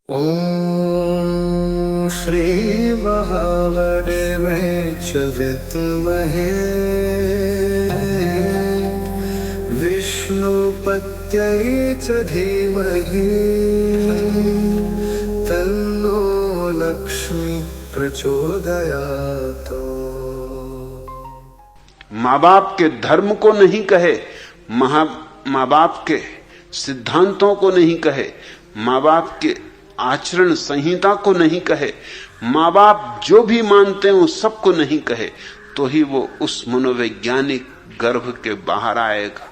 ॐ श्री महावदेवे च विद्महे विष्णुपत्यै च धीमहि तन्नो लक्ष्मी प्रचोदयात्। माँ बाप के धर्म को नहीं कहे, माँ बाप के सिद्धांतों को नहीं कहे, माँ बाप के आचरण संहिता को नहीं कहे, माँ बाप जो भी मानते हैं उस सबको नहीं कहे, तो ही वो उस मनोवैज्ञानिक गर्भ के बाहर आएगा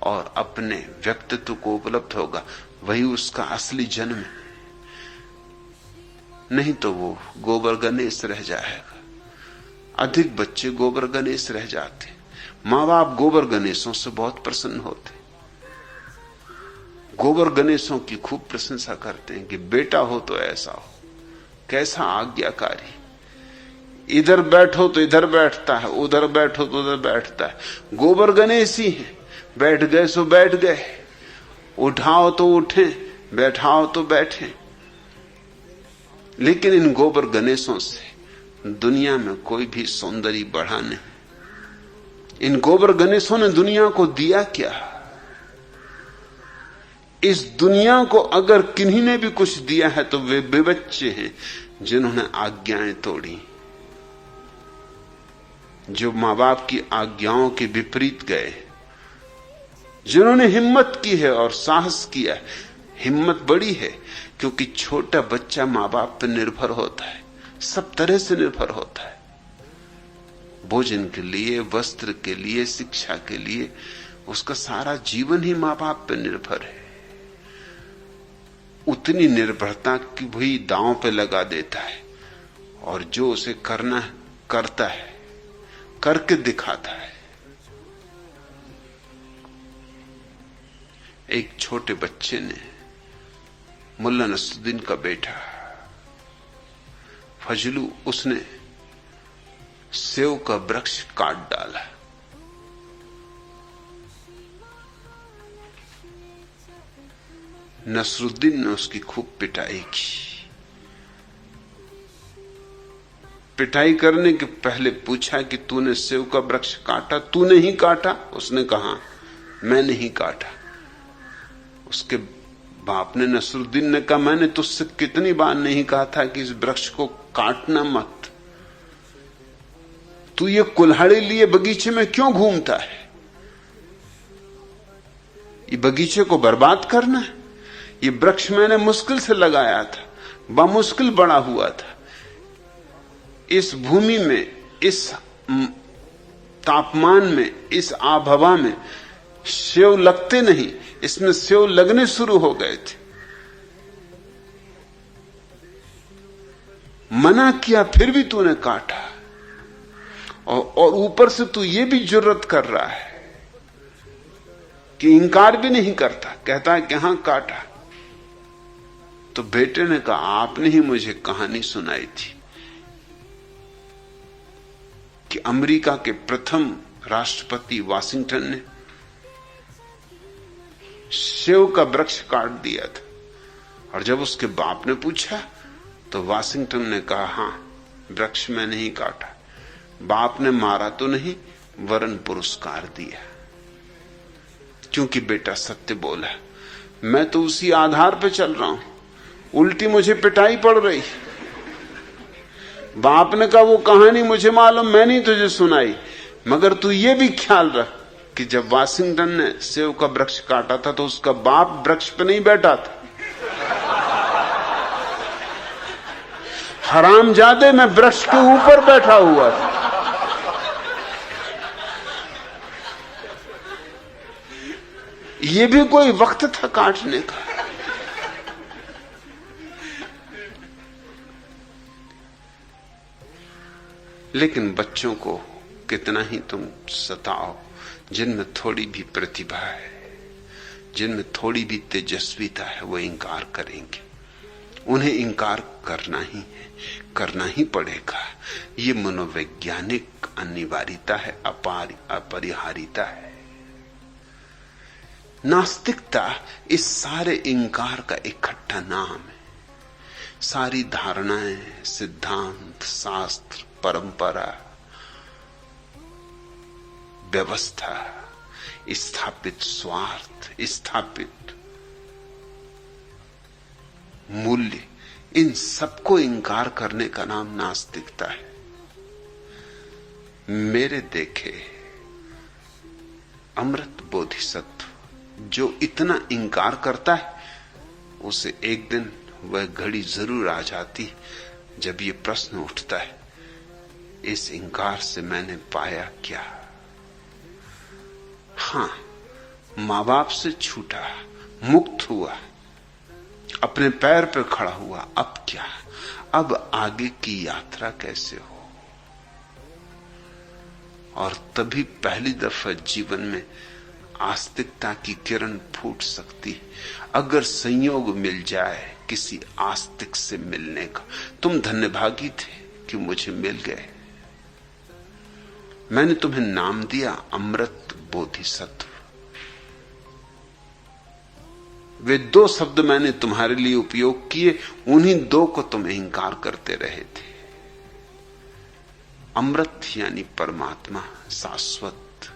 और अपने व्यक्तित्व को उपलब्ध होगा। वही उसका असली जन्म है। नहीं तो वो गोबर गणेश रह जाएगा। अधिक बच्चे गोबर गणेश रह जाते। माँ बाप गोबर गणेशों से बहुत प्रसन्न होते, गोबर गणेशों की खूब प्रशंसा करते हैं कि बेटा हो तो ऐसा हो, कैसा आज्ञाकारी, इधर बैठो तो इधर बैठता है, उधर बैठो तो उधर बैठता है। गोबर गणेश ही है, बैठ गए सो बैठ गए, उठाओ तो उठे, बैठाओ तो बैठे। लेकिन इन गोबर गणेशों से दुनिया में कोई भी सौंदर्य बढ़ा नहीं। इन गोबर गणेशों ने दुनिया को दिया क्या? इस दुनिया को अगर किन्हीं ने भी कुछ दिया है तो वे बच्चे हैं जिन्होंने आज्ञाएं तोड़ी, जो मां बाप की आज्ञाओं के विपरीत गए, जिन्होंने हिम्मत की है और साहस किया है। हिम्मत बड़ी है क्योंकि छोटा बच्चा मां बाप पर निर्भर होता है, सब तरह से निर्भर होता है, भोजन के लिए, वस्त्र के लिए, शिक्षा के लिए। उसका सारा जीवन ही मां बाप पर निर्भर है। उतनी निर्भरता की भी दांव पे लगा देता है और जो उसे करना है करता है, करके दिखाता है। एक छोटे बच्चे ने, मुल्ला नसरुद्दीन का बेटा फजलू, उसने सेव का वृक्ष काट डाला। नसरुद्दीन ने उसकी खूब पिटाई की। पिटाई करने के पहले पूछा कि तूने सेव का वृक्ष काटा? तूने ही काटा? उसने कहा मैं नहीं काटा। उसके बाप ने, नसरुद्दीन ने कहा मैंने तुझसे कितनी बार नहीं कहा था कि इस वृक्ष को काटना मत, तू ये कुल्हाड़ी लिए बगीचे में क्यों घूमता है? ये बगीचे को बर्बाद करना है? ये वृक्ष मैंने मुश्किल से लगाया था, बामुश्किल बड़ा हुआ था। इस भूमि में, इस तापमान में, इस आबहवा में सेव लगते नहीं, इसमें सेव लगने शुरू हो गए थे। मना किया फिर भी तूने काटा, और ऊपर से तू ये भी जुर्रत कर रहा है कि इनकार भी नहीं करता, कहता है कि हां काटा। तो बेटे ने कहा आपने ही मुझे कहानी सुनाई थी कि अमेरिका के प्रथम राष्ट्रपति वाशिंगटन ने सेव का वृक्ष काट दिया था, और जब उसके बाप ने पूछा तो वाशिंगटन ने कहा हां, वृक्ष में नहीं काटा। बाप ने मारा तो नहीं, वरन पुरस्कार दिया, क्योंकि बेटा सत्य बोला। मैं तो उसी आधार पर चल रहा हूं, उल्टी मुझे पिटाई पड़ रही। बाप ने कहा वो कहानी मुझे मालूम, मैं नहीं तुझे सुनाई, मगर तू ये भी ख्याल रख कि जब वाशिंगटन ने सेव का वृक्ष काटा था तो उसका बाप वृक्ष पे नहीं बैठा था। हरामजादे, मैं वृक्ष के ऊपर बैठा हुआ था। ये भी कोई वक्त था काटने का। लेकिन बच्चों को कितना ही तुम सताओ, जिनमें थोड़ी भी प्रतिभा है, जिनमें थोड़ी भी तेजस्विता है, वो इंकार करेंगे। उन्हें इंकार करना ही है, करना ही पड़ेगा। ये मनोवैज्ञानिक अनिवार्यता है, अपरिहार्यता है। नास्तिकता इस सारे इंकार का इकट्ठा नाम है। सारी धारणाएं, सिद्धांत, शास्त्र, परंपरा, व्यवस्था, स्थापित स्वार्थ, स्थापित मूल्य, इन सबको इंकार करने का नाम नास्तिकता है। मेरे देखे अमृत बोधिसत्व जो इतना इंकार करता है, उसे एक दिन वह घड़ी जरूर आ जाती जब ये प्रश्न उठता है, इस इंकार से मैंने पाया क्या? हां, मां बाप से छूटा, मुक्त हुआ, अपने पैर पर खड़ा हुआ, अब क्या? अब आगे की यात्रा कैसे हो? और तभी पहली दफा जीवन में आस्तिकता की किरण फूट सकती है, अगर संयोग मिल जाए किसी आस्तिक से मिलने का। तुम धन्यभागी थे कि मुझे मिल गए। मैंने तुम्हें नाम दिया अमृत बोधिसत्व। वे दो शब्द मैंने तुम्हारे लिए उपयोग किए, उन्हीं दो को तुम इंकार करते रहे थे। अमृत यानी परमात्मा, शाश्वत,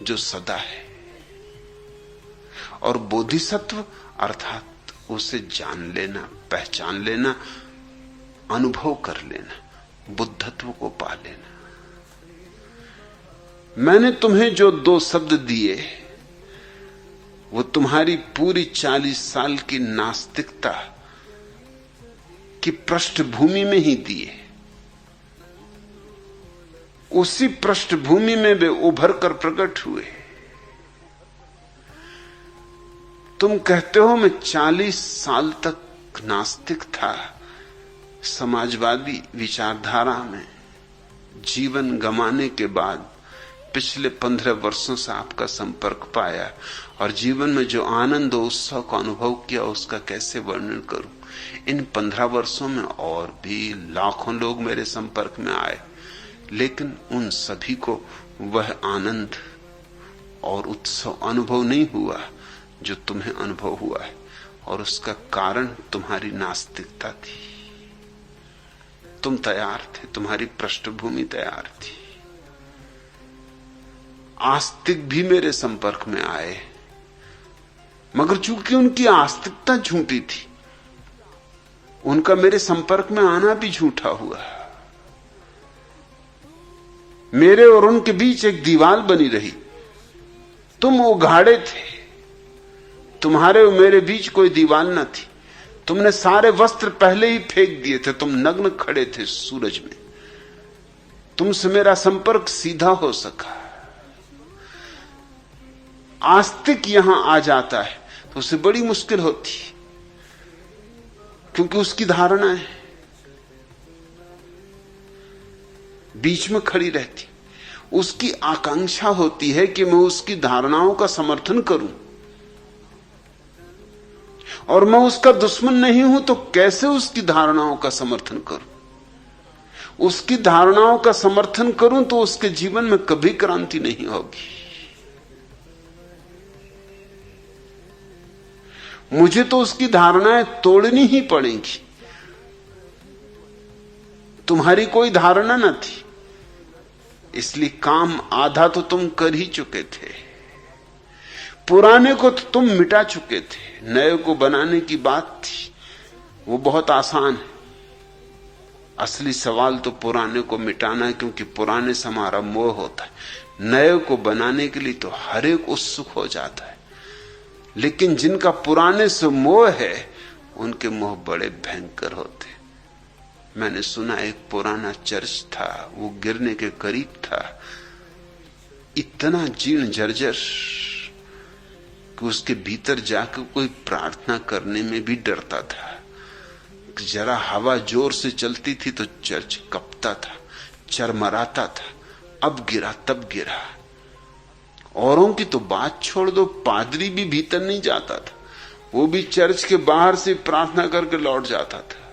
जो सदा है, और बोधिसत्व अर्थात उसे जान लेना, पहचान लेना, अनुभव कर लेना, बुद्धत्व को पा लेना। मैंने तुम्हें जो दो शब्द दिए, वो तुम्हारी पूरी 40 साल की नास्तिकता की पृष्ठभूमि में ही दिए। उसी पृष्ठभूमि में वे उभर कर प्रकट हुए। तुम कहते हो मैं 40 साल तक नास्तिक था, समाजवादी विचारधारा में जीवन गंवाने के बाद पिछले 15 वर्षों से आपका संपर्क पाया, और जीवन में जो आनंद और उत्सव का अनुभव किया उसका कैसे वर्णन करूं। इन 15 वर्षों में और भी लाखों लोग मेरे संपर्क में आए, लेकिन उन सभी को वह आनंद और उत्सव अनुभव नहीं हुआ जो तुम्हें अनुभव हुआ है, और उसका कारण तुम्हारी नास्तिकता थी। तुम तैयार थे, तुम्हारी पृष्ठभूमि तैयार थी। आस्तिक भी मेरे संपर्क में आए, मगर चूंकि उनकी आस्तिकता झूठी थी, उनका मेरे संपर्क में आना भी झूठा हुआ। मेरे और उनके बीच एक दीवार बनी रही। तुम उघाड़े थे, तुम्हारे और मेरे बीच कोई दीवार न थी। तुमने सारे वस्त्र पहले ही फेंक दिए थे, तुम नग्न खड़े थे सूरज में। तुमसे मेरा संपर्क सीधा हो सका। आस्तिक यहां आ जाता है तो उसे बड़ी मुश्किल होती, क्योंकि उसकी धारणाएं बीच में खड़ी रहती। उसकी आकांक्षा होती है कि मैं उसकी धारणाओं का समर्थन करूं, और मैं उसका दुश्मन नहीं हूं तो कैसे उसकी धारणाओं का समर्थन करूं। उसकी धारणाओं का समर्थन करूं तो उसके जीवन में कभी क्रांति नहीं होगी। मुझे तो उसकी धारणाएं तोड़नी ही पड़ेंगी। तुम्हारी कोई धारणा न थी, इसलिए काम आधा तो तुम कर ही चुके थे। पुराने को तो तुम मिटा चुके थे, नए को बनाने की बात थी, वो बहुत आसान है। असली सवाल तो पुराने को मिटाना है, क्योंकि पुराने से हमारा मोह होता है। नए को बनाने के लिए तो हर एक उत्सुक हो जाता है, लेकिन जिनका पुराने से मोह है उनके मोह बड़े भयंकर होते। मैंने सुना एक पुराना चर्च था, वो गिरने के करीब था, इतना जीर्ण जर्जर कि उसके भीतर जाकर कोई प्रार्थना करने में भी डरता था। जरा हवा जोर से चलती थी तो चर्च कपता था, चरमराता था। अब गिरा तब गिरा। औरों की तो बात छोड़ दो, पादरी भी भीतर नहीं जाता था, वो भी चर्च के बाहर से प्रार्थना करके लौट जाता था।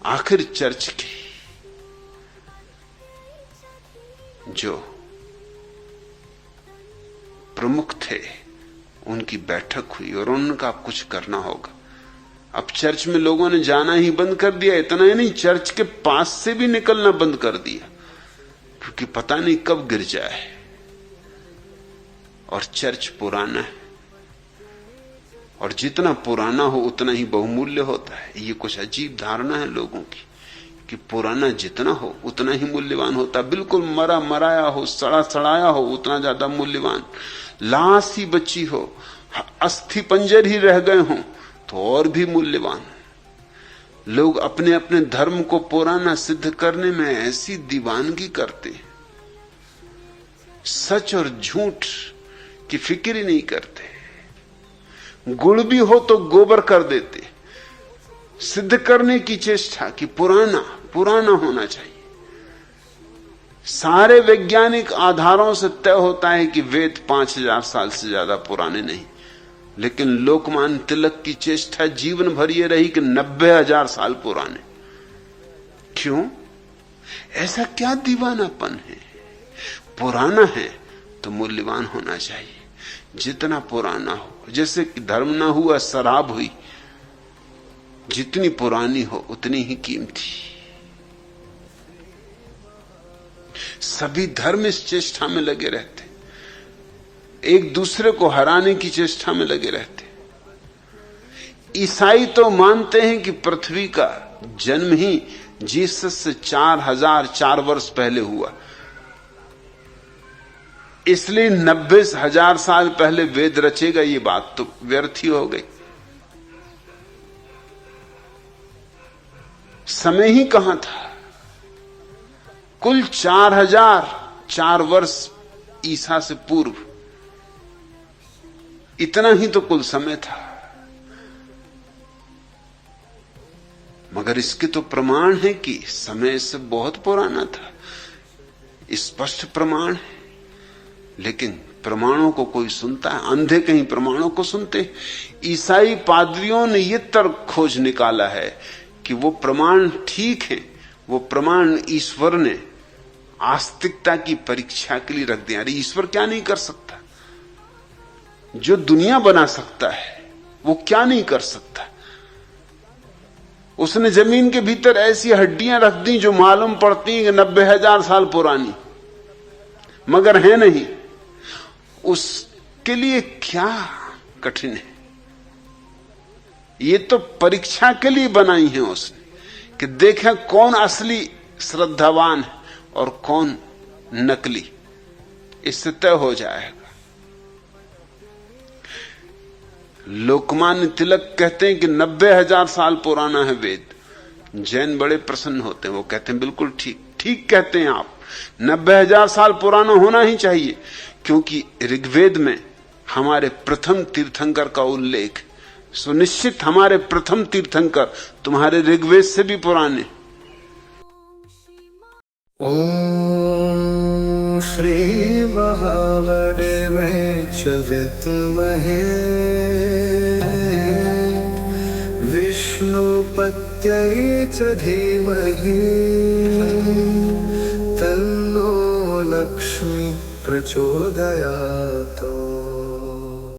आखिर चर्च के जो प्रमुख थे उनकी बैठक हुई और उन्होंने कहा अब कुछ करना होगा। अब चर्च में लोगों ने जाना ही बंद कर दिया। इतना ही नहीं, चर्च के पास से भी निकलना बंद कर दिया, क्योंकि पता नहीं कब गिर जाए। और चर्च पुराना है, और जितना पुराना हो उतना ही बहुमूल्य होता है। ये कुछ अजीब धारणा है लोगों की कि पुराना जितना हो उतना ही मूल्यवान होता है। बिल्कुल मरा मराया हो, सड़ा सड़ाया हो, उतना ज्यादा मूल्यवान। लाश ही बची हो, अस्थि पंजर ही रह गए हों, तो और भी मूल्यवान। लोग अपने अपने धर्म को पुराना सिद्ध करने में ऐसी दीवानगी करते, सच और झूठ की फिक्र ही नहीं करते। गुड़ भी हो तो गोबर कर देते, सिद्ध करने की चेष्टा कि पुराना पुराना होना चाहिए। सारे वैज्ञानिक आधारों से तय होता है कि वेद 5000 साल से ज्यादा पुराने नहीं, लेकिन लोकमान्य तिलक की चेष्टा जीवन भर ये रही कि 90,000 साल पुराने। क्यों? ऐसा क्या दीवानापन है? पुराना है तो मूल्यवान होना चाहिए, जितना पुराना हो। जैसे कि धर्म ना हुआ, शराब हुई, जितनी पुरानी हो उतनी ही कीमती। सभी धर्म इस चेष्टा में लगे रहते, एक दूसरे को हराने की चेष्टा में लगे रहते। ईसाई तो मानते हैं कि पृथ्वी का जन्म ही जीसस से 4004 वर्ष पहले हुआ, इसलिए 90,000 साल पहले वेद रचेगा। ये बात तो व्यर्थ ही हो गई। समय ही कहां था? कुल 4004 वर्ष ईसा से पूर्व, इतना ही तो कुल समय था। मगर इसके तो प्रमाण है कि समय से बहुत पुराना था, स्पष्ट प्रमाण है। लेकिन प्रमाणों को कोई सुनता है? अंधे कहीं प्रमाणों को सुनते? ईसाई पादरियों ने यह तर्क खोज निकाला है कि वो प्रमाण ठीक है, वो प्रमाण ईश्वर ने आस्तिकता की परीक्षा के लिए रख दिया। अरे ईश्वर क्या नहीं कर सकता? जो दुनिया बना सकता है वो क्या नहीं कर सकता? उसने जमीन के भीतर ऐसी हड्डियां रख दी जो मालूम पड़ती हैं कि 90,000 साल पुरानी, मगर है नहीं। उसके लिए क्या कठिन है? ये तो परीक्षा के लिए बनाई है उसने, कि देखें कौन असली श्रद्धावान है और कौन नकली। इससे तय हो जाएगा। लोकमान्य तिलक कहते हैं कि 90,000 साल पुराना है वेद। जैन बड़े प्रसन्न होते हैं, वो कहते हैं बिल्कुल ठीक ठीक कहते हैं आप, 90,000 साल पुराना होना ही चाहिए, क्योंकि ऋग्वेद में हमारे प्रथम तीर्थंकर का उल्लेख। सुनिश्चित हमारे प्रथम तीर्थंकर तुम्हारे ऋग्वेद से भी पुराने। ओम श्री महादेवाय च विद्महे विष्णुपत्यै च धीमहि तन्नो लक्ष्मी प्रचोदयात्।